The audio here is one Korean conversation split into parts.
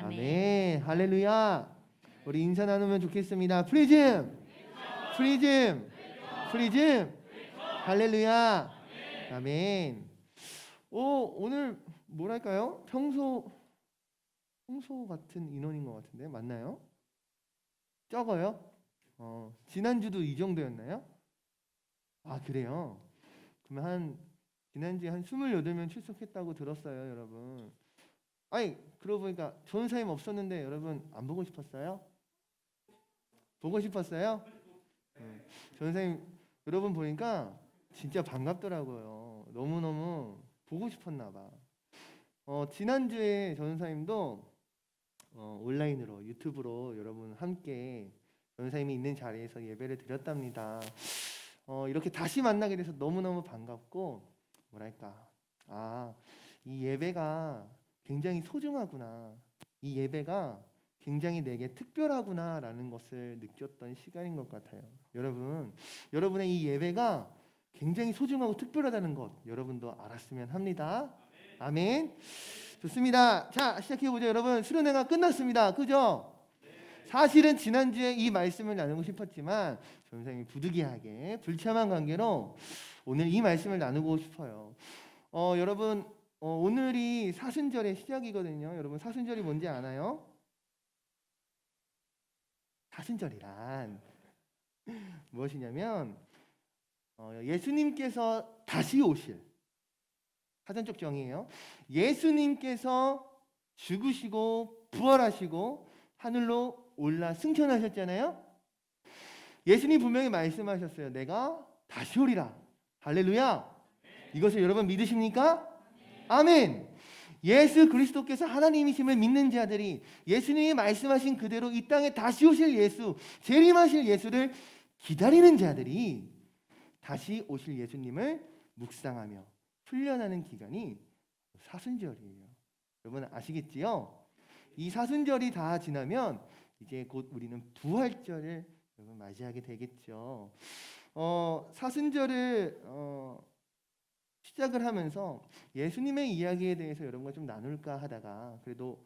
아멘. 할렐루야. 우리 인사 나누면 좋겠습니다. 프리즘, 프리즘, 프리즘. 할렐루야. 아멘. 오늘 뭐랄까요? 평소 같은 인원인 것 같은데 맞나요? 적어요? 지난주도 이 정도였나요? 아, 그래요? 그러면 지난주에 한 28명 출석했다고 들었어요, 여러분. 아니, 그러고 보니까 전사님 없었는데 여러분 안 보고 싶었어요? 보고 싶었어요? 전사님 여러분 보니까 진짜 반갑더라고요. 너무너무 보고 싶었나 봐. 지난주에 전사님도 온라인으로 유튜브로 여러분 함께 전사님이 있는 자리에서 예배를 드렸답니다. 이렇게 다시 만나게 돼서 너무너무 반갑고 뭐랄까, 이 예배가 굉장히 소중하구나, 이 예배가 굉장히 내게 특별하구나라는 것을 느꼈던 시간인 것 같아요. 여러분의 이 예배가 굉장히 소중하고 특별하다는 것 여러분도 알았으면 합니다. 아멘. 좋습니다. 자, 시작해보죠. 여러분, 수련회가 끝났습니다. 그죠? 사실은 지난주에 이 말씀을 나누고 싶었지만 전사님이 부득이하게 불참한 관계로 오늘 이 말씀을 나누고 싶어요. 여러분, 오늘이 사순절의 시작이거든요. 여러분, 사순절이 뭔지 아나요? 사순절이란 무엇이냐면 예수님께서 다시 오실, 사전적 정의예요. 예수님께서 죽으시고 부활하시고 하늘로 올라 승천하셨잖아요. 예수님 분명히 말씀하셨어요. 내가 다시 오리라. 할렐루야. 이것을 여러분 믿으십니까? 아멘. 예수 그리스도께서 하나님이심을 믿는 자들이 예수님이 말씀하신 그대로 이 땅에 다시 오실 예수, 재림하실 예수를 기다리는 자들이 다시 오실 예수님을 묵상하며 훈련하는 기간이 사순절이에요. 여러분 아시겠지요? 이 사순절이 다 지나면 이제 곧 우리는 부활절을 여러분 맞이하게 되겠죠. 사순절을 시작을 하면서 예수님의 이야기에 대해서 여러분과 좀 나눌까 하다가 그래도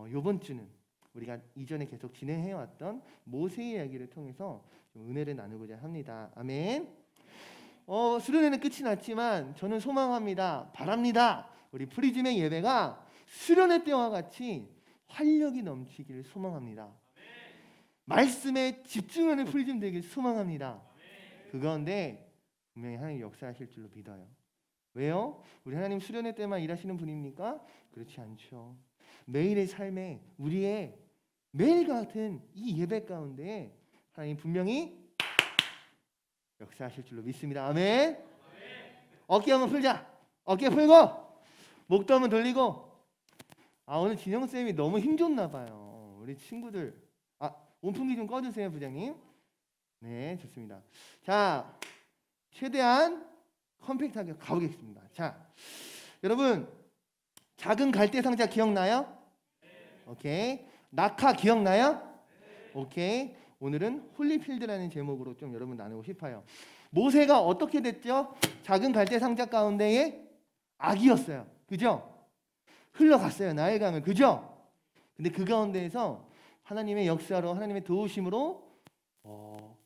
이번 주는 우리가 이전에 계속 진행해왔던 모세의 이야기를 통해서 좀 은혜를 나누고자 합니다. 아멘. 수련회는 끝이 났지만 저는 소망합니다. 바랍니다. 우리 프리즘의 예배가 수련회 때와 같이 활력이 넘치기를 소망합니다. 말씀에 집중하는 프리즘 되길 소망합니다. 그 가운데 분명히 하나님 역사하실 줄로 믿어요. 왜요? 우리 하나님 수련회 때만 일하시는 분입니까? 그렇지 않죠. 매일의 삶에 우리의 매일 같은 이 예배 가운데 하나님 분명히 역사하실 줄로 믿습니다. 아멘. 어깨 한번 풀자. 어깨 풀고 목도 한번 돌리고. 오늘 진영쌤이 너무 힘줬나 봐요. 우리 친구들 온풍기 좀 꺼주세요, 부장님. 네, 좋습니다. 자, 최대한 컴팩트하게 가보겠습니다. 자, 여러분 작은 갈대 상자 기억나요? 오케이. 낙하 기억나요? 오케이. 오늘은 홀리필드라는 제목으로 좀 여러분 나누고 싶어요. 모세가 어떻게 됐죠? 작은 갈대 상자 가운데에 아기였어요. 그죠? 흘러갔어요. 나일강을. 그죠? 근데 그 가운데에서 하나님의 역사로, 하나님의 도우심으로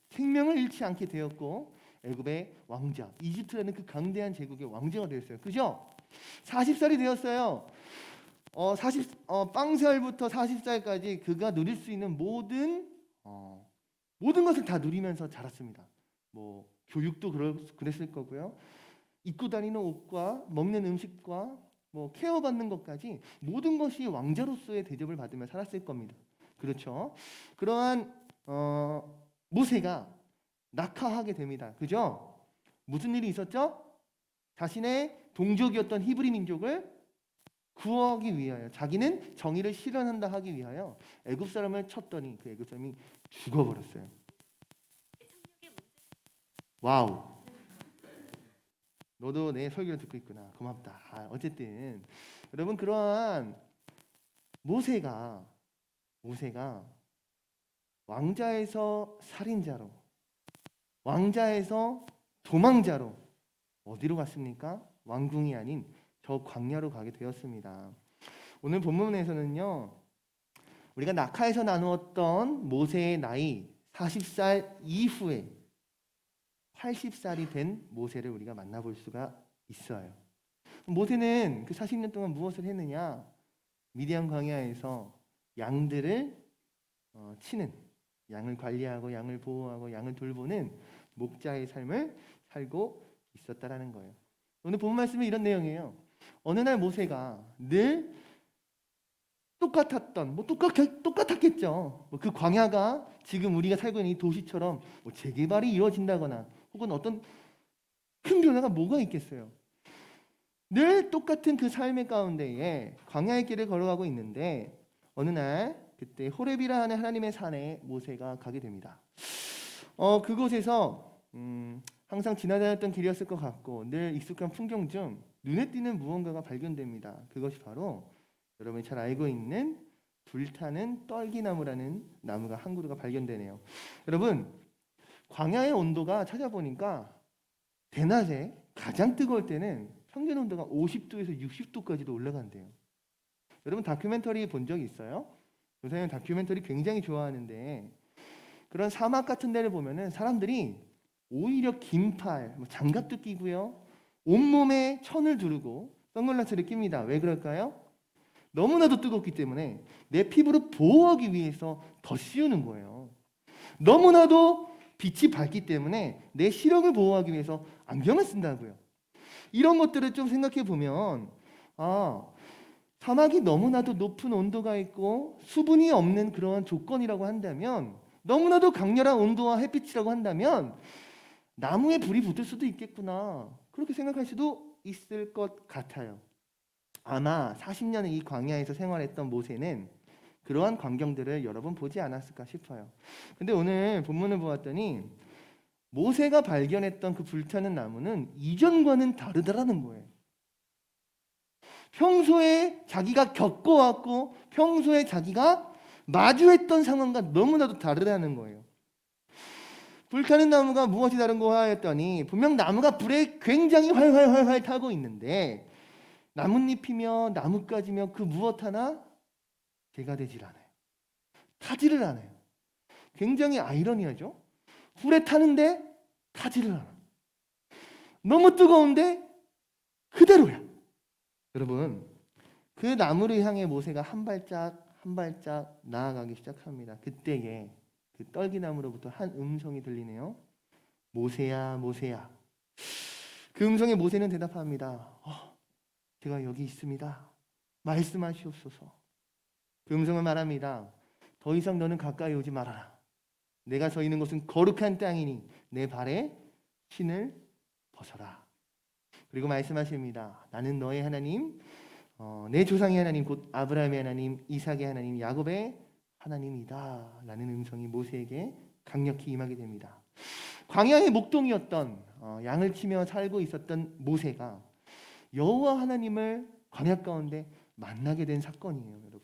생명을 잃지 않게 되었고 애굽의 왕자, 이집트라는 그 강대한 제국의 왕자가 되었어요. 그죠? 40살이 되었어요. 빵살부터 40살까지 그가 누릴 수 있는 모든 것을 다 누리면서 자랐습니다. 뭐 교육도 그랬을 거고요. 입고 다니는 옷과 먹는 음식과 뭐 케어받는 것까지 모든 것이 왕자로서의 대접을 받으며 살았을 겁니다. 그렇죠? 그러한 모세가 낙하하게 됩니다. 그죠? 무슨 일이 있었죠? 자신의 동족이었던 히브리 민족을 구하기 위하여, 자기는 정의를 실현한다 하기 위하여 애굽 사람을 쳤더니 그 애굽 사람이 죽어버렸어요. 와우. 너도 내 설교를 듣고 있구나. 고맙다. 어쨌든 여러분, 그러한 모세가 왕자에서 살인자로, 왕자에서 도망자로 어디로 갔습니까? 왕궁이 아닌 저 광야로 가게 되었습니다. 오늘 본문에서는요, 우리가 낙하에서 나누었던 모세의 나이 40살 이후에 80살이 된 모세를 우리가 만나볼 수가 있어요. 모세는 그 40년 동안 무엇을 했느냐? 미디안 광야에서 양들을 치는, 양을 관리하고 양을 보호하고 양을 돌보는 목자의 삶을 살고 있었다라는 거예요. 오늘 본 말씀은 이런 내용이에요. 어느 날 모세가 늘 똑같았던, 똑같았겠죠. 그 광야가 지금 우리가 살고 있는 이 도시처럼 재개발이 이루어진다거나 혹은 어떤 큰 변화가 뭐가 있겠어요. 늘 똑같은 그 삶의 가운데에 광야의 길을 걸어가고 있는데 어느 날 그때 호렙이라 하는 하나님의 산에 모세가 가게 됩니다. 그곳에서 항상 지나다녔던 길이었을 것 같고 늘 익숙한 풍경 중 눈에 띄는 무언가가 발견됩니다. 그것이 바로 여러분이 잘 알고 있는 불타는 떨기나무라는 나무가 한 그루가 발견되네요. 여러분, 광야의 온도가 찾아보니까 대낮에 가장 뜨거울 때는 평균 온도가 50도에서 60도까지도 올라간대요. 여러분 다큐멘터리 본 적 있어요? 요새는 다큐멘터리 굉장히 좋아하는데 그런 사막 같은 데를 보면은 사람들이 오히려 긴팔, 장갑도 끼고요. 온몸에 천을 두르고 선글라스를 낍니다. 왜 그럴까요? 너무나도 뜨겁기 때문에 내 피부를 보호하기 위해서 더 씌우는 거예요. 너무나도 빛이 밝기 때문에 내 시력을 보호하기 위해서 안경을 쓴다고요. 이런 것들을 좀 생각해 보면 사막이 너무나도 높은 온도가 있고 수분이 없는 그러한 조건이라고 한다면 너무나도 강렬한 온도와 햇빛이라고 한다면 나무에 불이 붙을 수도 있겠구나 그렇게 생각할 수도 있을 것 같아요. 아마 40년의 이 광야에서 생활했던 모세는 그러한 광경들을 여러 번 보지 않았을까 싶어요. 근데 오늘 본문을 보았더니 모세가 발견했던 그 불타는 나무는 이전과는 다르다라는 거예요. 평소에 자기가 겪어왔고 평소에 자기가 마주했던 상황과 너무나도 다르다는 거예요. 불타는 나무가 무엇이 다른가 하였더니 분명 나무가 불에 굉장히 활활 타고 있는데 나뭇잎이며 나뭇가지며 그 무엇 하나 개가 되질 않아요. 타지를 않아요. 굉장히 아이러니하죠. 불에 타는데 타지를 않아. 너무 뜨거운데 그대로야. 여러분 그 나무를 향해 모세가 한 발짝 한 발짝 나아가기 시작합니다. 그때에 그 떨기나무로부터 한 음성이 들리네요. 모세야 모세야. 그 음성에 모세는 대답합니다. 제가 여기 있습니다. 말씀하시옵소서. 그 음성은 말합니다. 더 이상 너는 가까이 오지 말아라. 내가 서 있는 곳은 거룩한 땅이니 내 발에 신을 벗어라. 그리고 말씀하십니다. 나는 너의 하나님, 내 조상의 하나님, 곧 아브라함의 하나님, 이삭의 하나님, 야곱의 하나님이다 라는 음성이 모세에게 강력히 임하게 됩니다. 광야의 목동이었던 양을 치며 살고 있었던 모세가 여호와 하나님을 광야 가운데 만나게 된 사건이에요. 여러분.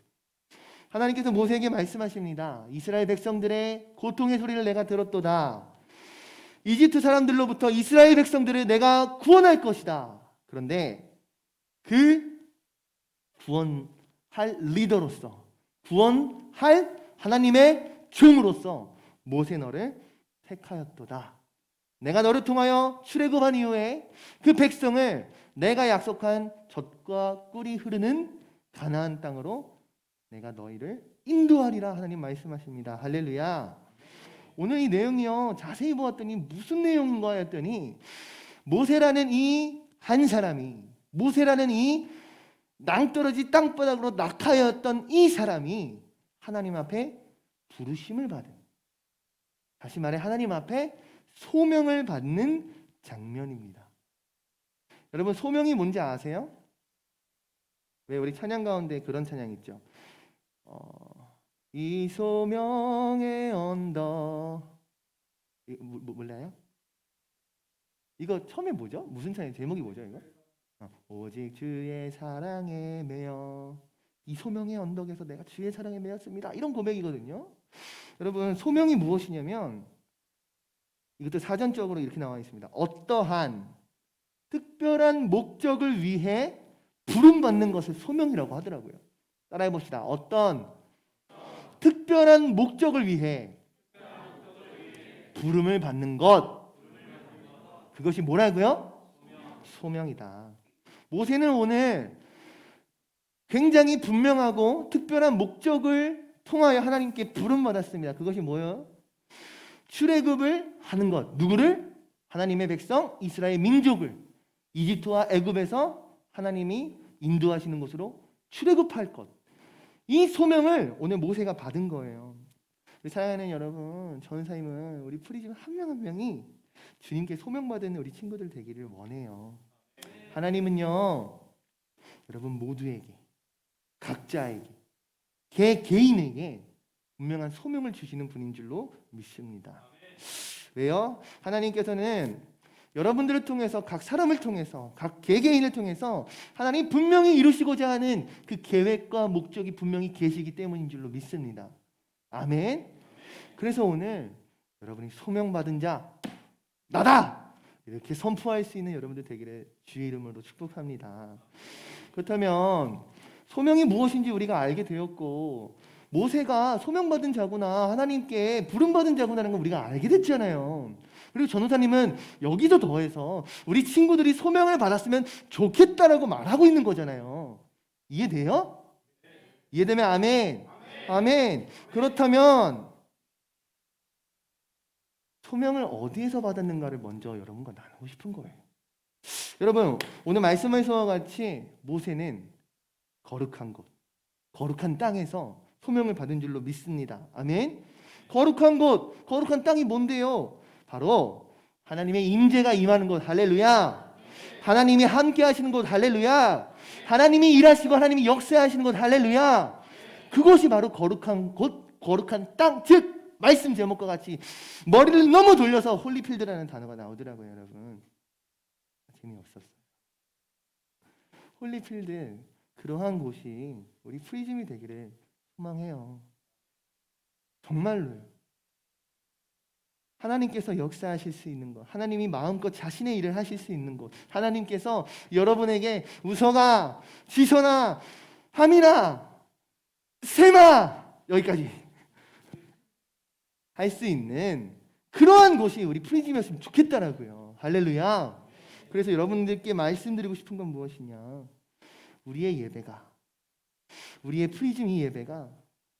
하나님께서 모세에게 말씀하십니다. 이스라엘 백성들의 고통의 소리를 내가 들었도다. 이집트 사람들로부터 이스라엘 백성들을 내가 구원할 것이다. 그런데 그 구원할 리더로서 구원할 하나님의 종으로서 모세 너를 택하였도다. 내가 너를 통하여 출애굽한 이후에 그 백성을 내가 약속한 젖과 꿀이 흐르는 가나안 땅으로 내가 너희를 인도하리라 하나님 말씀하십니다. 할렐루야. 오늘 이 내용이요 자세히 보았더니 무슨 내용인가 했더니 모세라는 이 한 사람이 모세라는 이 낭떠러지 땅바닥으로 낙하였던 이 사람이 하나님 앞에 부르심을 받은, 다시 말해 하나님 앞에 소명을 받는 장면입니다. 여러분 소명이 뭔지 아세요? 왜 우리 찬양 가운데 그런 찬양 있죠? 이 소명의 언덕 몰라요? 이거 처음에 뭐죠? 무슨 찬양 제목이 뭐죠 이거? 오직 주의 사랑에 매여 이 소명의 언덕에서 내가 주의 사랑에 매였습니다. 이런 고백이거든요. 여러분 소명이 무엇이냐면 이것도 사전적으로 이렇게 나와 있습니다. 어떠한 특별한 목적을 위해 부름받는 것을 소명이라고 하더라고요. 따라해 봅시다. 어떤 특별한 목적을 위해 부름을 받는 것. 그것이 뭐라고요? 소명이다. 모세는 오늘 굉장히 분명하고 특별한 목적을 통하여 하나님께 부름받았습니다. 그것이 뭐예요? 출애굽을 하는 것. 누구를? 하나님의 백성 이스라엘 민족을 이집트와 애굽에서 하나님이 인도하시는 곳으로 출애굽할 것. 이 소명을 오늘 모세가 받은 거예요. 우리 사랑하는 여러분, 전사님은 우리 프리즘 한 명 한 명이 주님께 소명받은 우리 친구들 되기를 원해요. 하나님은요, 여러분 모두에게, 각자에게, 개개인에게 분명한 소명을 주시는 분인 줄로 믿습니다. 왜요? 하나님께서는 여러분들을 통해서, 각 사람을 통해서, 각 개개인을 통해서 하나님 분명히 이루시고자 하는 그 계획과 목적이 분명히 계시기 때문인 줄로 믿습니다. 아멘. 그래서 오늘 여러분이 소명받은 자 나다! 이렇게 선포할 수 있는 여러분들 되기를 주의 이름으로 축복합니다. 그렇다면 소명이 무엇인지 우리가 알게 되었고, 모세가 소명받은 자구나, 하나님께 부름받은 자구나라는 걸 우리가 알게 됐잖아요. 그리고 전도사님은 여기서 더해서 우리 친구들이 소명을 받았으면 좋겠다라고 말하고 있는 거잖아요. 이해돼요? 이해되면 아멘. 아멘. 그렇다면 소명을 어디에서 받았는가를 먼저 여러분과 나누고 싶은 거예요. 여러분, 오늘 말씀에서와 같이 모세는 거룩한 곳, 거룩한 땅에서 소명을 받은 줄로 믿습니다. 아멘. 거룩한 곳, 거룩한 땅이 뭔데요? 바로 하나님의 임재가 임하는 곳. 할렐루야. 하나님이 함께 하시는 곳. 할렐루야. 하나님이 일하시고 하나님이 역사하시는 곳. 할렐루야. 그것이 바로 거룩한 곳, 거룩한 땅, 즉 말씀 제목과 같이 머리를 너무 돌려서 홀리필드라는 단어가 나오더라고요, 여러분. 재미없었어요. 홀리필드, 그러한 곳이 우리 프리즘이 되기를 소망해요. 정말로요. 하나님께서 역사하실 수 있는 것, 하나님이 마음껏 자신의 일을 하실 수 있는 곳, 하나님께서 여러분에게 우서가, 지선아, 함이나, 세마, 여기까지 할 수 있는 그러한 곳이 우리 프리즘이었으면 좋겠다라고요. 할렐루야. 그래서 여러분들께 말씀드리고 싶은 건 무엇이냐, 우리의 예배가, 우리의 프리즘 이 예배가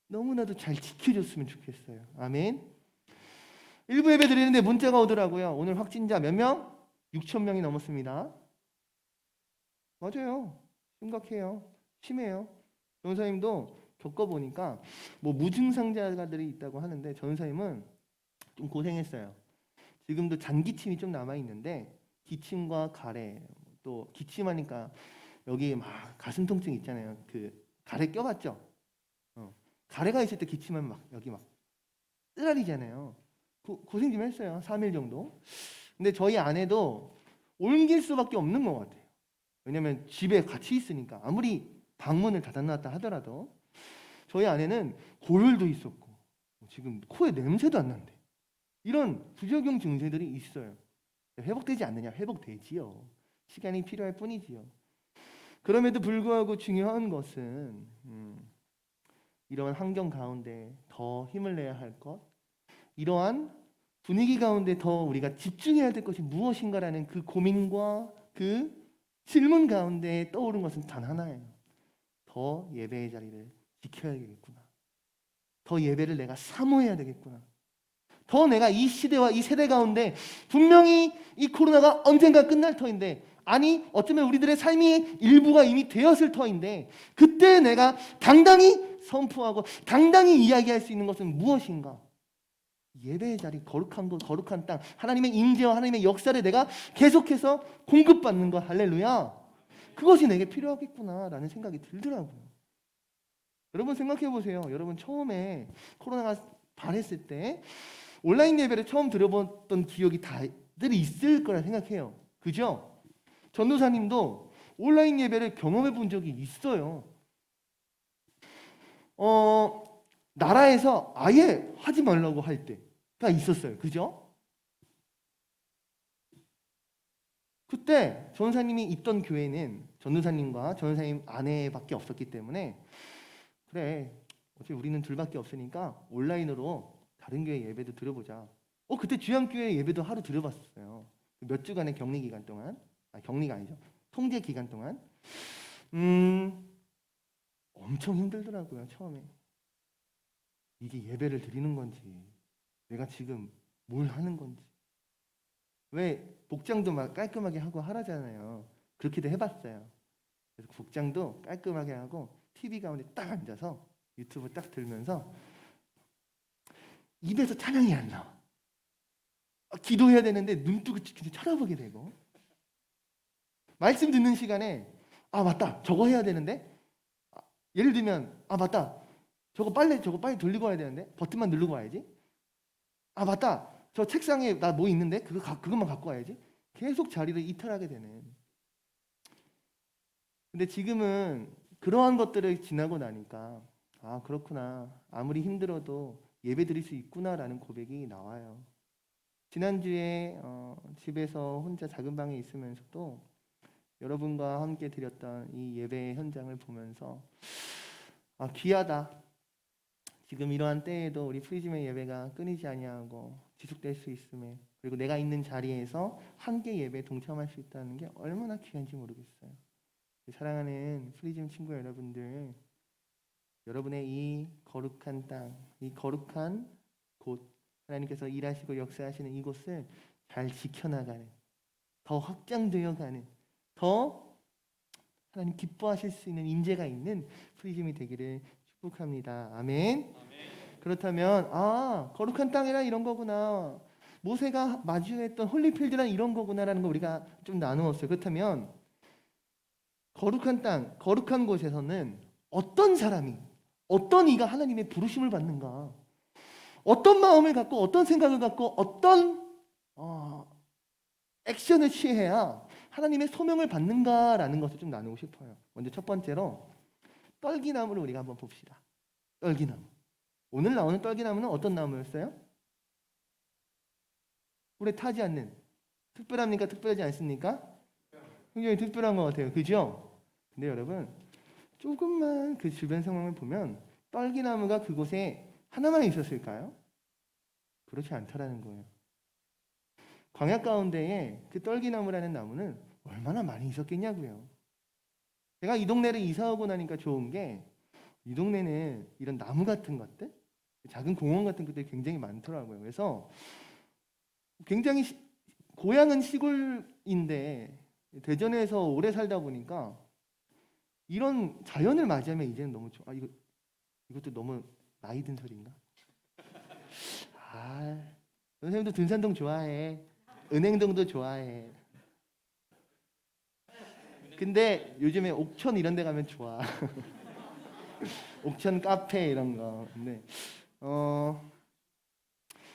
너무나도 잘 지켜졌으면 좋겠어요. 아멘. 일부 예배 드리는데 문자가 오더라고요. 오늘 확진자 몇 명? 6천 명이 넘었습니다. 맞아요. 심각해요. 심해요. 전사님도 겪어보니까 뭐 무증상자들이 있다고 하는데 전사님은 좀 고생했어요. 지금도 잔기침이 좀 남아있는데 기침과 가래, 또 기침하니까 여기 막 가슴 통증 있잖아요. 그 가래 껴봤죠? 가래가 있을 때 기침하면 막 여기 막 쓰라리잖아요. 고생 좀 했어요. 3일 정도. 근데 저희 아내도 옮길 수밖에 없는 것 같아요. 왜냐면 집에 같이 있으니까 아무리 방문을 닫아놨다 하더라도 저희 아내는 고열도 있었고 지금 코에 냄새도 안 난대. 이런 부작용 증세들이 있어요. 회복되지 않느냐? 회복되지요. 시간이 필요할 뿐이지요. 그럼에도 불구하고 중요한 것은 이러한 환경 가운데 더 힘을 내야 할 것, 이러한 분위기 가운데 더 우리가 집중해야 될 것이 무엇인가라는 그 고민과 그 질문 가운데 떠오른 것은 단 하나예요. 더 예배의 자리를 지켜야겠구나. 더 예배를 내가 사모해야 되겠구나. 더 내가 이 시대와 이 세대 가운데 분명히 이 코로나가 언젠가 끝날 터인데, 아니 어쩌면 우리들의 삶의 일부가 이미 되었을 터인데, 그때 내가 당당히 선포하고 당당히 이야기할 수 있는 것은 무엇인가? 예배의 자리, 거룩한 곳, 거룩한 땅, 하나님의 임재와 하나님의 역사를 내가 계속해서 공급받는 것. 할렐루야. 그것이 내게 필요하겠구나라는 생각이 들더라고요. 여러분 생각해 보세요. 여러분 처음에 코로나가 발했을 때 온라인 예배를 처음 들어봤던 기억이 다들 있을 거라 생각해요. 그죠? 전도사님도 온라인 예배를 경험해 본 적이 있어요. 나라에서 아예 하지 말라고 할 때가 있었어요. 그죠? 그때 전도사님이 있던 교회는 전도사님과 전도사님 아내밖에 없었기 때문에, 그래 어차피 우리는 둘밖에 없으니까 온라인으로 다른 교회 예배도 들어보자. 그때 주양교회 예배도 하루 들어봤었어요. 몇 주간의 격리 기간 동안. 격리가 아니죠. 통제 기간 동안. 엄청 힘들더라고요, 처음에. 이게 예배를 드리는 건지, 내가 지금 뭘 하는 건지. 왜 복장도 막 깔끔하게 하고 하라잖아요. 그렇게도 해봤어요. 그래서 복장도 깔끔하게 하고 TV 가운데 딱 앉아서 유튜브 딱 들면서 입에서 찬양이 안 나와. 기도해야 되는데 눈 뜨고 쳐다보게 되고, 말씀 듣는 시간에 맞다, 저거 해야 되는데, 예를 들면 맞다, 저거 빨리 돌리고 와야 되는데 버튼만 누르고 와야지. 맞다, 저 책상에 나 뭐 있는데 그것만 갖고 와야지. 계속 자리를 이탈하게 되는. 근데 지금은 그러한 것들을 지나고 나니까 그렇구나, 아무리 힘들어도 예배 드릴 수 있구나라는 고백이 나와요. 지난주에 집에서 혼자 작은 방에 있으면서도 여러분과 함께 드렸던 이 예배 현장을 보면서 귀하다. 지금 이러한 때에도 우리 프리즘의 예배가 끊이지 아니하고 지속될 수 있음에, 그리고 내가 있는 자리에서 함께 예배에 동참할 수 있다는 게 얼마나 귀한지 모르겠어요. 사랑하는 프리즘 친구 여러분들, 여러분의 이 거룩한 땅, 이 거룩한 곳, 하나님께서 일하시고 역사하시는 이곳을 잘 지켜나가는, 더 확장되어가는, 더 하나님 기뻐하실 수 있는 인재가 있는 프리즘이 되기를 축복합니다. 아멘. 그렇다면 거룩한 땅이란 이런 거구나, 모세가 마주했던 홀리필드란 이런 거구나라는 거 우리가 좀 나누었어요. 그렇다면 거룩한 땅, 거룩한 곳에서는 어떤 사람이, 어떤 이가 하나님의 부르심을 받는가, 어떤 마음을 갖고 어떤 생각을 갖고 어떤 액션을 취해야 하나님의 소명을 받는가라는 것을 좀 나누고 싶어요. 먼저 첫 번째로 떨기나무를 우리가 한번 봅시다. 떨기나무. 오늘 나오는 떨기나무는 어떤 나무였어요? 불에 타지 않는. 특별합니까? 특별하지 않습니까? 굉장히 특별한 것 같아요. 그죠? 근데 여러분, 조금만 그 주변 상황을 보면 떨기나무가 그곳에 하나만 있었을까요? 그렇지 않다라는 거예요. 광야 가운데에 그 떨기나무라는 나무는 얼마나 많이 있었겠냐고요. 제가 이 동네를 이사 오고 나니까 좋은 게, 이 동네는 이런 나무 같은 것들, 작은 공원 같은 것들이 굉장히 많더라고요. 그래서 굉장히 고향은 시골인데 대전에서 오래 살다 보니까 이런 자연을 맞이하면 이제는 너무 좋아. 이것도 너무 나이 든 소리인가? 선생님도 등산동 좋아해. 은행동도 좋아해. 근데 요즘에 옥천 이런 데 가면 좋아. 옥천 카페 이런 거.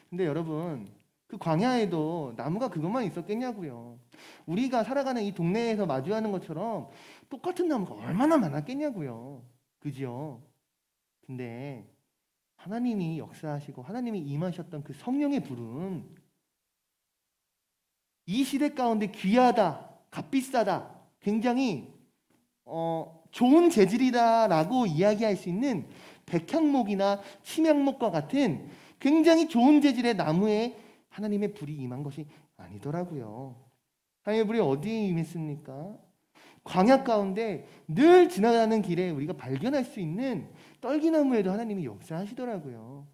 근데 여러분, 그 광야에도 나무가 그것만 있었겠냐고요. 우리가 살아가는 이 동네에서 마주하는 것처럼 똑같은 나무가 얼마나 많았겠냐고요. 그죠? 근데 하나님이 역사하시고 하나님이 임하셨던 그 성령의 불은 이 시대 가운데 귀하다, 값비싸다, 굉장히 좋은 재질이다라고 이야기할 수 있는 백향목이나 침향목과 같은 굉장히 좋은 재질의 나무에 하나님의 불이 임한 것이 아니더라고요. 하나님의 불이 어디에 임했습니까? 광야 가운데 늘 지나가는 길에 우리가 발견할 수 있는 떨기나무에도 하나님이 역사하시더라고요.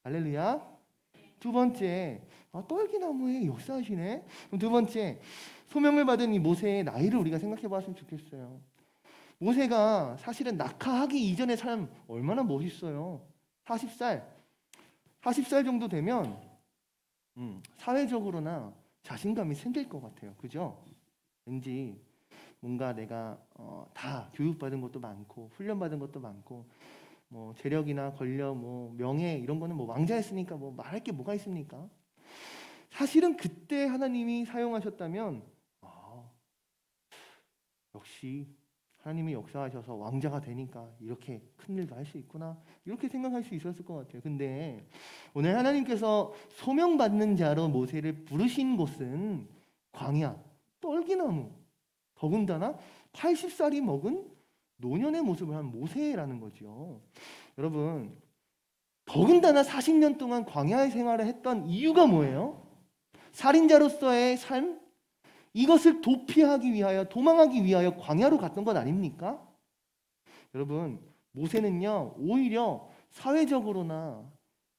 할렐루야. 두 번째, 떨기나무에 역사하시네. 그럼 두 번째, 소명을 받은 이 모세의 나이를 우리가 생각해 봤으면 좋겠어요. 모세가 사실은 낙하하기 이전의 삶 얼마나 멋있어요. 40살 정도 되면 사회적으로나 자신감이 생길 것 같아요. 그죠? 왠지 뭔가 내가 다 교육받은 것도 많고 훈련받은 것도 많고 뭐 재력이나 권력, 뭐 명예 이런 거는 뭐 왕자였으니까 뭐 말할 게 뭐가 있습니까? 사실은 그때 하나님이 사용하셨다면 역시 하나님이 역사하셔서 왕자가 되니까 이렇게 큰 일도 할 수 있구나, 이렇게 생각할 수 있었을 것 같아요. 근데 오늘 하나님께서 소명받는 자로 모세를 부르신 곳은 광야, 떨기나무, 더군다나 80살이 먹은 노년의 모습을 한 모세라는 거죠. 여러분, 더군다나 40년 동안 광야의 생활을 했던 이유가 뭐예요? 살인자로서의 삶? 이것을 도피하기 위하여, 도망하기 위하여 광야로 갔던 것 아닙니까? 여러분, 모세는요, 오히려 사회적으로나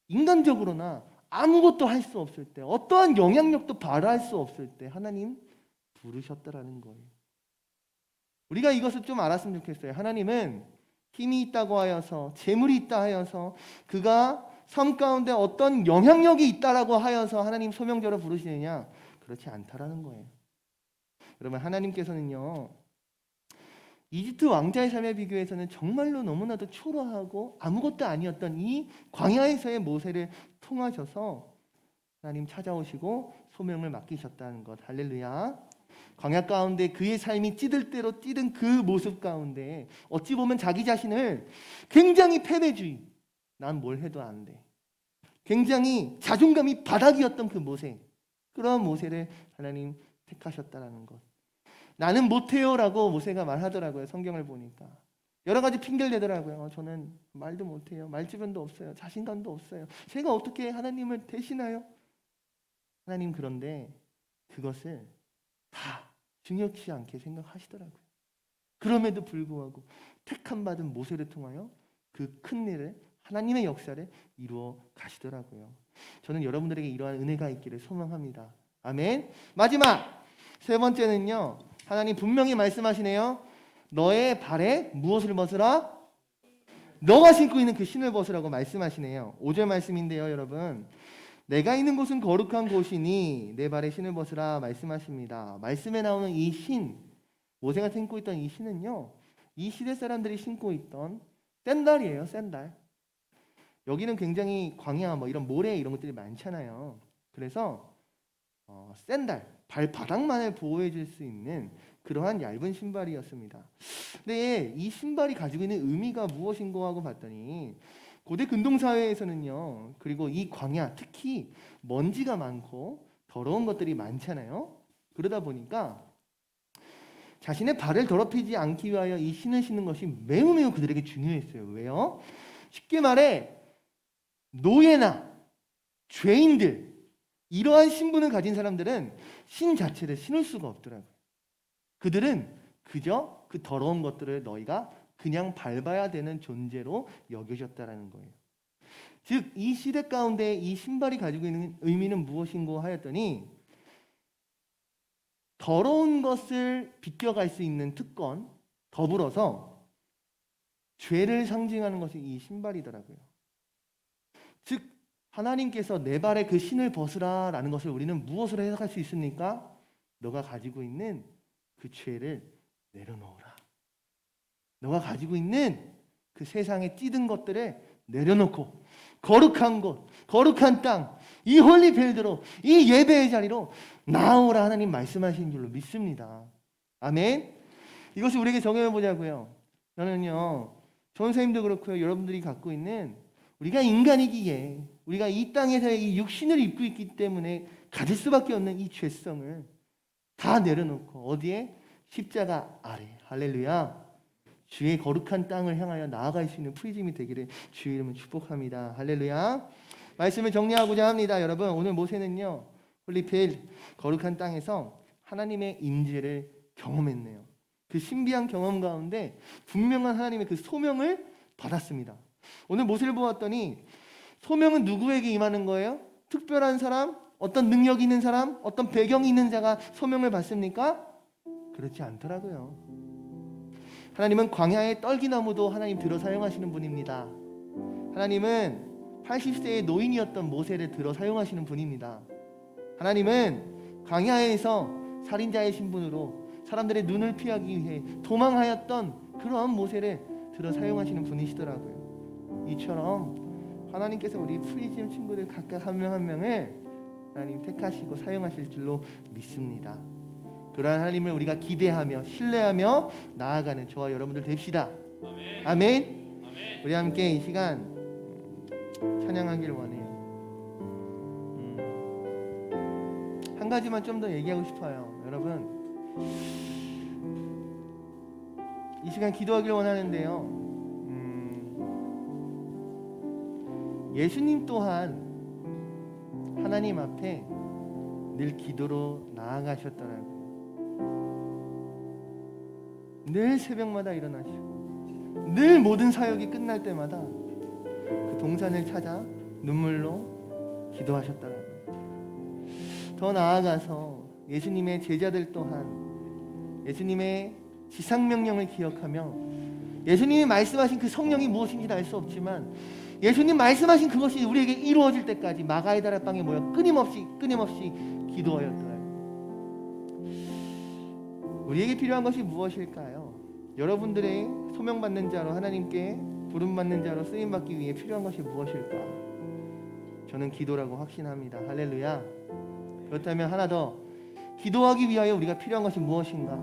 인간적으로나 아무것도 할 수 없을 때, 어떠한 영향력도 발휘할 수 없을 때 하나님 부르셨다라는 거예요. 우리가 이것을 좀 알았으면 좋겠어요. 하나님은 힘이 있다고 하여서, 재물이 있다 하여서, 그가 삶 가운데 어떤 영향력이 있다라고 하여서 하나님 소명자로 부르시느냐? 그렇지 않다라는 거예요. 여러분, 하나님께서는요, 이집트 왕자의 삶에 비교해서는 정말로 너무나도 초라하고 아무것도 아니었던 이 광야에서의 모세를 통하셔서 하나님 찾아오시고 소명을 맡기셨다는 것. 할렐루야. 광야 가운데 그의 삶이 찌들 대로 뛰는 그 모습 가운데 어찌 보면 자기 자신을 굉장히 패배주의, 난 뭘 해도 안 돼, 굉장히 자존감이 바닥이었던 그 모세, 그런 모세를 하나님 택하셨다는 것. 나는 못해요라고 모세가 말하더라고요. 성경을 보니까 여러 가지 핑계를 대더라고요. 저는 말도 못해요, 말주변도 없어요, 자신감도 없어요, 제가 어떻게 하나님을 대신하요? 하나님 그런데 그것을 다 중요치 않게 생각하시더라고요. 그럼에도 불구하고 택함 받은 모세를 통하여 그 큰 일을, 하나님의 역사를 이루어 가시더라고요. 저는 여러분들에게 이러한 은혜가 있기를 소망합니다. 아멘. 마지막 세 번째는요, 하나님 분명히 말씀하시네요. 너의 발에 무엇을 벗으라? 너가 신고 있는 그 신을 벗으라고 말씀하시네요. 5절 말씀인데요, 여러분. 내가 있는 곳은 거룩한 곳이니 내 발에 신을 벗으라 말씀하십니다. 말씀에 나오는 이 신, 모세가 신고 있던 이 신은요, 이 시대 사람들이 신고 있던 샌들이에요. 샌들. 여기는 굉장히 광야, 이런 모래 이런 것들이 많잖아요. 그래서 샌들, 발바닥만을 보호해 줄 수 있는 그러한 얇은 신발이었습니다. 근데 이 신발이 가지고 있는 의미가 무엇인가 하고 봤더니, 고대 근동사회에서는요, 그리고 이 광야, 특히 먼지가 많고 더러운 것들이 많잖아요. 그러다 보니까 자신의 발을 더럽히지 않기 위하여 이 신을 신는 것이 매우 그들에게 중요했어요. 왜요? 쉽게 말해 노예나 죄인들, 이러한 신분을 가진 사람들은 신 자체를 신을 수가 없더라고요. 그들은 그저 그 더러운 것들을 너희가 그냥 밟아야 되는 존재로 여겨졌다라는 거예요. 즉, 이 시대 가운데 이 신발이 가지고 있는 의미는 무엇인고 하였더니, 더러운 것을 비껴갈 수 있는 특권, 더불어서 죄를 상징하는 것이 이 신발이더라고요. 즉, 하나님께서 내 발에 그 신을 벗으라 라는 것을 우리는 무엇으로 해석할 수 있습니까? 너가 가지고 있는 그 죄를 내려놓으라. 너가 가지고 있는 그 세상에 찌든 것들을 내려놓고 거룩한 곳, 거룩한 땅, 이 홀리필드로, 이 예배의 자리로 나오라 하나님 말씀하신 줄로 믿습니다. 아멘. 이것을 우리에게 적용해 보자고요. 저는요, 전사님도 그렇고요, 여러분들이 갖고 있는, 우리가 인간이기에, 우리가 이 땅에서의 이 육신을 입고 있기 때문에 가질 수밖에 없는 이 죄성을 다 내려놓고 어디에? 십자가 아래. 할렐루야. 주의 거룩한 땅을 향하여 나아갈 수 있는 프리즘이 되기를 주의 이름으로 축복합니다. 할렐루야. 말씀을 정리하고자 합니다. 여러분, 오늘 모세는요, 홀리필 거룩한 땅에서 하나님의 임재를 경험했네요. 그 신비한 경험 가운데 분명한 하나님의 그 소명을 받았습니다. 오늘 모세를 보았더니 소명은 누구에게 임하는 거예요? 특별한 사람? 어떤 능력이 있는 사람? 어떤 배경이 있는 자가 소명을 받습니까? 그렇지 않더라고요. 하나님은 광야의 떨기나무도 하나님 들어 사용하시는 분입니다. 하나님은 80세의 노인이었던 모세를 들어 사용하시는 분입니다. 하나님은 광야에서 살인자의 신분으로 사람들의 눈을 피하기 위해 도망하였던 그러한 모세를 들어 사용하시는 분이시더라고요. 이처럼 하나님께서 우리 프리즘 친구들 각각 한 명 한 명을 하나님 택하시고 사용하실 줄로 믿습니다. 그러한 하나님을 우리가 기대하며 신뢰하며 나아가는 저와 여러분들 됩시다. 아멘. 아멘. 우리 함께 이 시간 찬양하길 원해요. 한 가지만 좀 더 얘기하고 싶어요. 여러분, 이 시간 기도하길 원하는데요. 예수님 또한 하나님 앞에 늘 기도로 나아가셨더라고요. 늘 새벽마다 일어나시고 늘 모든 사역이 끝날 때마다 그 동산을 찾아 눈물로 기도하셨더라고요. 더 나아가서 예수님의 제자들 또한 예수님의 지상명령을 기억하며 예수님이 말씀하신 그 성령이 무엇인지는 알 수 없지만 예수님 말씀하신 그것이 우리에게 이루어질 때까지 마가의 다락방에 모여 끊임없이 기도하였더라고요. 우리에게 필요한 것이 무엇일까요? 여러분들의 소명받는 자로 하나님께 부름받는 자로 쓰임받기 위해 필요한 것이 무엇일까? 저는 기도라고 확신합니다. 할렐루야. 그렇다면 하나 더, 기도하기 위하여 우리가 필요한 것이 무엇인가?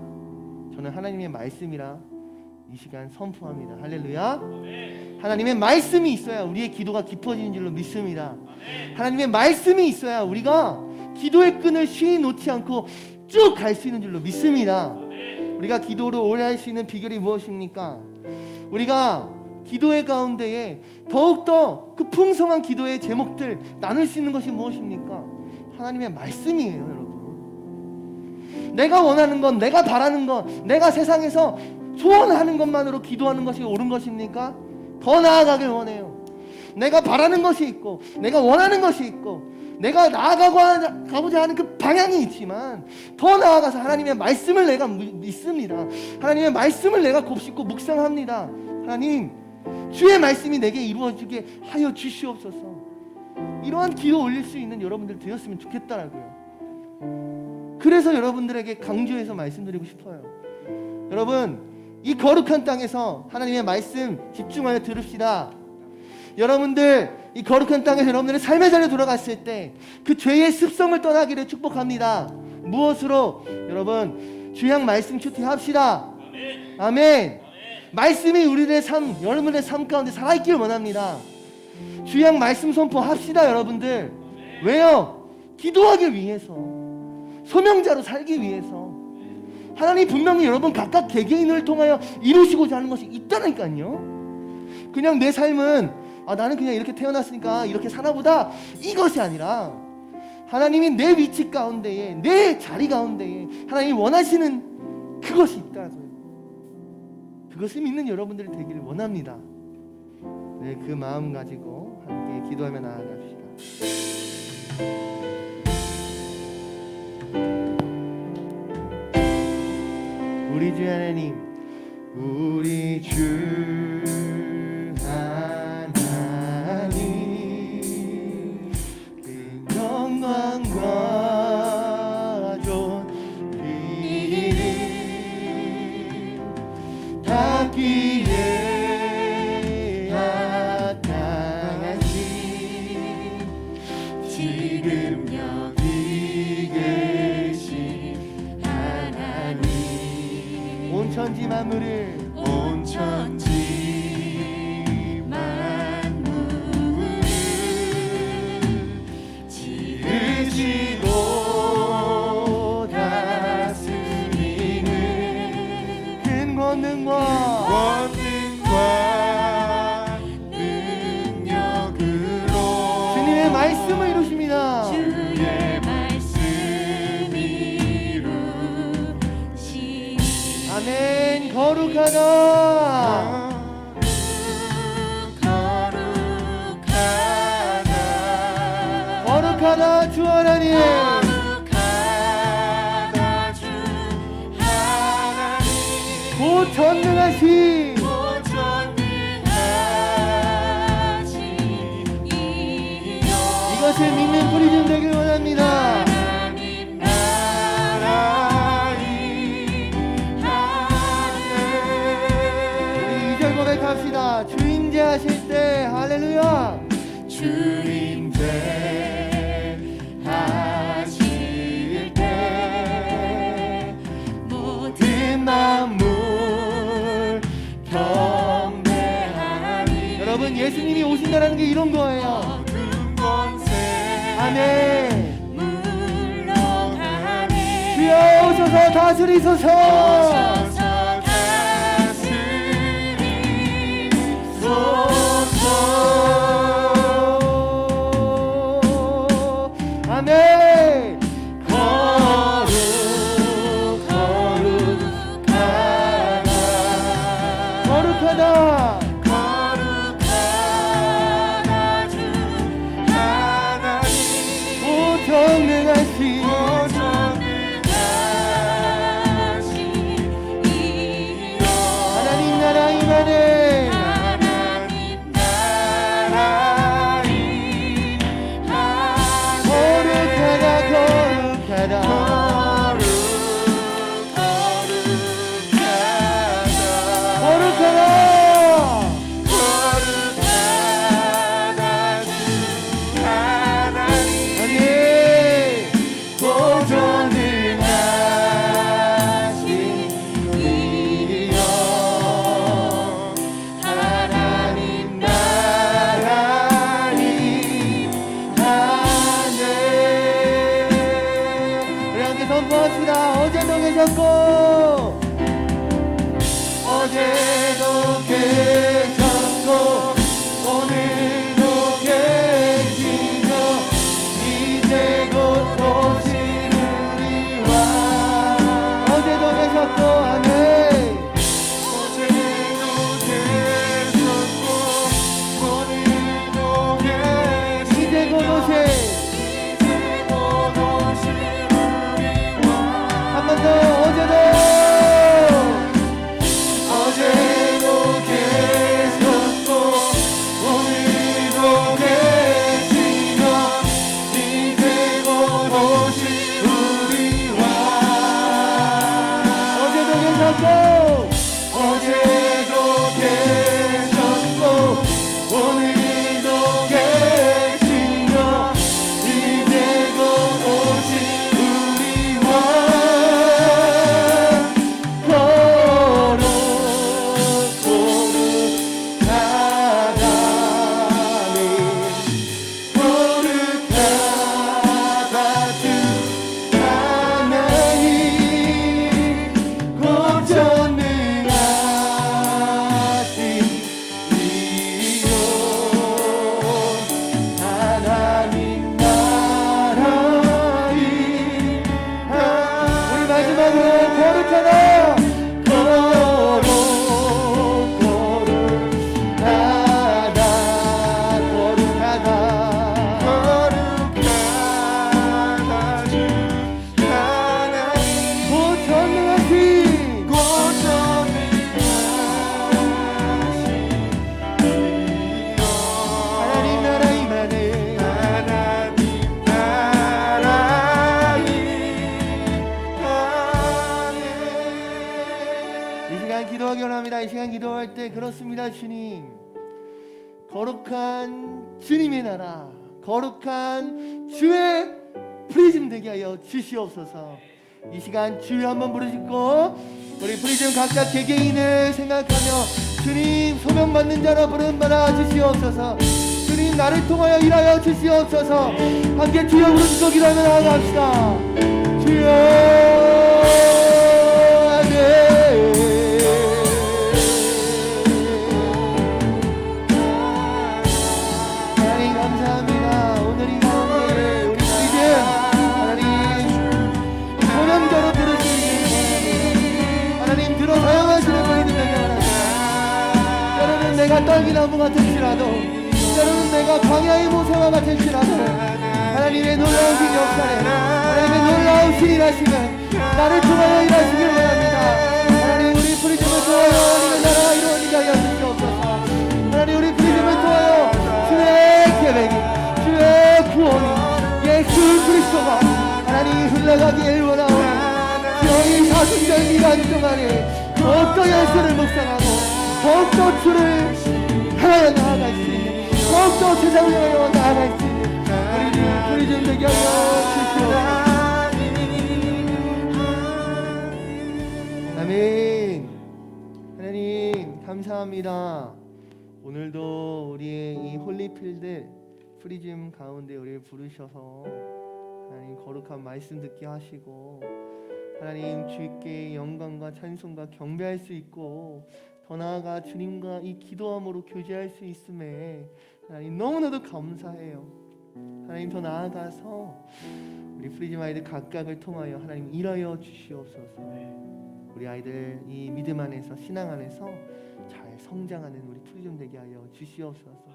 저는 하나님의 말씀이라 이 시간 선포합니다. 할렐루야. 하나님의 말씀이 있어야 우리의 기도가 깊어지는 줄로 믿습니다. 하나님의 말씀이 있어야 우리가 기도의 끈을 쉬이 놓지 않고 쭉 갈 수 있는 줄로 믿습니다. 우리가 기도를 오래 할 수 있는 비결이 무엇입니까? 우리가 기도의 가운데에 더욱더 그 풍성한 기도의 제목들 나눌 수 있는 것이 무엇입니까? 하나님의 말씀이에요, 여러분. 내가 원하는 건, 내가 바라는 건, 내가 세상에서 소원하는 것만으로 기도하는 것이 옳은 것입니까? 더 나아가길 원해요. 내가 바라는 것이 있고 내가 원하는 것이 있고 내가 나아가고자 하는 그 방향이 있지만 더 나아가서 하나님의 말씀을 내가 믿습니다. 하나님의 말씀을 내가 곱씹고 묵상합니다. 하나님, 주의 말씀이 내게 이루어지게 하여 주시옵소서. 이러한 기도 올릴 수 있는 여러분들 되었으면 좋겠다라고요. 그래서 여러분들에게 강조해서 말씀드리고 싶어요. 여러분, 이 거룩한 땅에서 하나님의 말씀 집중하여 들읍시다. 여러분들 이 거룩한 땅에서 여러분들의 삶의 자리에 돌아갔을 때 그 죄의 습성을 떠나기를 축복합니다. 무엇으로? 여러분, 주양 말씀 큐티합시다. 아멘. 아멘. 말씀이 우리의 삶, 여러분의 삶 가운데 살아있기를 원합니다. 주양 말씀 선포합시다, 여러분들. 왜요? 기도하기 위해서, 소명자로 살기 위해서. 하나님 분명히 여러분 각각 개개인을 통하여 이루시고자 하는 것이 있다니까요. 그냥 내 삶은 나는 그냥 이렇게 태어났으니까 이렇게 사나보다, 이것이 아니라 하나님이 내 위치 가운데에, 내 자리 가운데에 하나님이 원하시는 그것이 있다고요. 그것을 믿는 여러분들이 되기를 원합니다. 네, 그 마음 가지고 함께 기도하며 나아갑시다. 우리 주 하나님, 우리 주 하나님, 그 영광과 존귀를 받기에 합당하신 지금 여기 계신 하나님, 온 천지 만물을 지으시고 다스리는 큰 권능과 능력으로 주님의 말씀을 이루십니다. 주의 말씀 이루시니 아멘. 거룩하다, 거룩하다 주 하나님, 거룩하다 주 하나님, 곧 전능하신 이것을 믿는 뿌리즘 되길 원합니다. 하나님 나라의 우리 2절 고백합시다. 주임제 하실 때 할렐루야. 주임제 하실 때 모든 만물 경배하니. 여러분, 예수님이 오신다는 게 이런 거예요. 아멘. 물러가네. 주여 오셔서 다스리소서. 다스리소서. 계셨고 어제도 계셨고 오늘도 계시며 이제 곧 오실 우리와 어제도 계셨고 아멘 어제도 계셨고 오늘도 계시며 이제 곧 오실 한 번 더 어제도 계셨고 오늘도 계시며 이제 곧 오실 우리와 어제도 계셨고 오늘도 계시며 이제 곧 오실 우리와 이 시간 기도할 때 그렇습니다. 주님 거룩한 주님의 나라 거룩한 주의 프리즘 되게 하여 주시옵소서. 이 시간 주여 한번 부르시고 우리 프리즘 각자 개개인을 생각하며 주님 소명받는 자로 부름받아 주시옵소서. 주님 나를 통하여 일하여 주시옵소서. 함께 주여 부르시고 기도하며 나아갑시다. 주여 내가 떨기나무 같을지라도 때로는 내가 광야의 모세와 같을지라도 하나님의 놀라우신 역사에 하나님의 놀라우신 일하심을 나를 통하여 일하시길 원합니다. 하나님 우리 프리즘을 통하여 하나님의 나라 이루어지게 하여 주시옵소서. 하나님 우리 프리즘을 통하여 주의 계획이 주의 구원이 예수 그리스도가 하나님 흘러가기를 원하오니 주의 사순절 기간 동안에 더욱더 예수를 묵상하고 더욱더 주를 향하여 나아갈 수 있는 더욱더 세상을 향하여 나아갈 수 있는 우리 좀 되게 하여 주시옵소서. 아멘. 하나님 감사합니다. 오늘도 우리의 이 홀리필드 프리즘 가운데 우리를 부르셔서 하나님 거룩한 말씀 듣게 하시고 하나님 주께 영광과 찬송과 경배할 수 있고 더 나아가 주님과 이 기도함으로 교제할 수 있음에 하나님 너무나도 감사해요. 하나님 더 나아가서 우리 프리즘 아이들 각각을 통하여 하나님 일하여 주시옵소서. 우리 아이들 이 믿음 안에서 신앙 안에서 잘 성장하는 우리 프리즘 되게 하여 주시옵소서.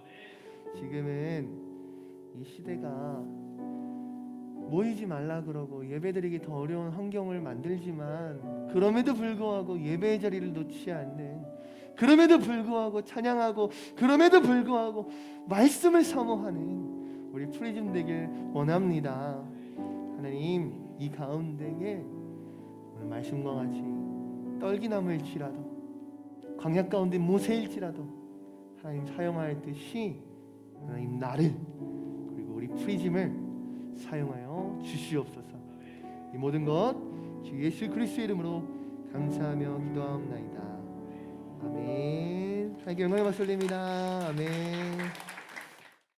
지금은 이 시대가 모이지 말라 그러고 예배드리기 더 어려운 환경을 만들지만 그럼에도 불구하고 예배의 자리를 놓지 않는 그럼에도 불구하고 찬양하고 그럼에도 불구하고 말씀을 사모하는 우리 프리즘 되길 원합니다. 하나님 이 가운데에 오늘 말씀과 같이 떨기나무일지라도 광야 가운데 모세일지라도 하나님 사용할 듯이 하나님 나를 그리고 우리 프리즘을 사용하여 주시옵소서. 이 모든 것 주 예수 그리스도의 이름으로 감사하며 기도하옵나이다. 아멘. 하나님께 영광의 박수 올립니다. 아멘.